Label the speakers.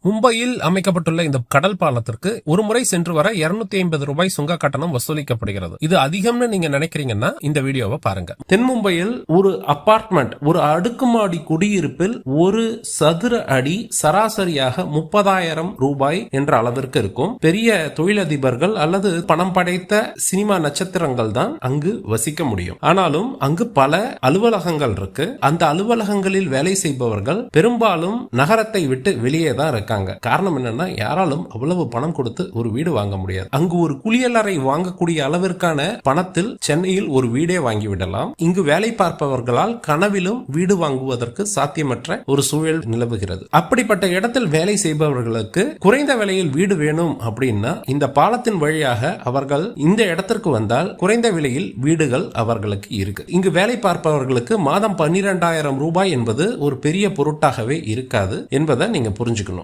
Speaker 1: மும்பையில் அமைக்கப்பட்டுள்ள இந்த கடல் பாலத்திற்கு ஒரு முறை சென்று வர 250 ரூபாய் சுங்க கட்டணம் வசூலிக்கப்படுகிறது. இது அதிகம்னு நீங்க நினைக்கிறீங்கன்னா இந்த வீடியோவை பாருங்க. தென் மும்பையில் ஒரு அபார்ட்மெண்ட், ஒரு அடுக்குமாடி குடியிருப்பில் ஒரு சதுர அடி சராசரியாக 30,000 ரூபாய் என்ற அளவிற்கு இருக்கும். பெரிய தொழிலதிபர்கள் அல்லது பணம் படைத்த சினிமா நட்சத்திரங்கள் தான் அங்கு வசிக்க முடியும். ஆனாலும் அங்கு பல அலுவலகங்கள் இருக்கு. அந்த அலுவலகங்களில் வேலை செய்பவர்கள் பெரும்பாலும் நகரத்தை விட்டு வெளியே தான் இருக்காங்க. காரணம் என்னன்னா, யாராலும் அவ்வளவு பணம் கொடுத்து ஒரு வீடு வாங்க முடியாது. அங்கு ஒரு குளியலறை வாங்கக்கூடிய அளவிற்கான பணத்தில் சென்னையில் ஒரு வீடே வாங்கிவிடலாம். இங்கு வேலை பார்ப்பவர்களால் கனவிலும் வீடு வாங்குவதற்கு சாத்தியமற்ற ஒரு சூழல் நிலவுகிறது. அப்படிப்பட்ட இடத்தில் வேலை செய்பவர்களுக்கு குறைந்த விலையில் வீடு வேணும் அப்படின்னா இந்த பாலத்தின் வழியாக அவர்கள் இந்த இடத்திற்கு வந்தால் குறைந்த விலையில் வீடுகள் அவர்களுக்கு இருக்கு. இங்கு வேலை பார்ப்பவர்களுக்கு மாதம் 12,000 ரூபாய் என்பது ஒரு பெரிய பொருட்டாகவே இருக்காது என்பதை நீங்க புரிஞ்சுக்கணும்.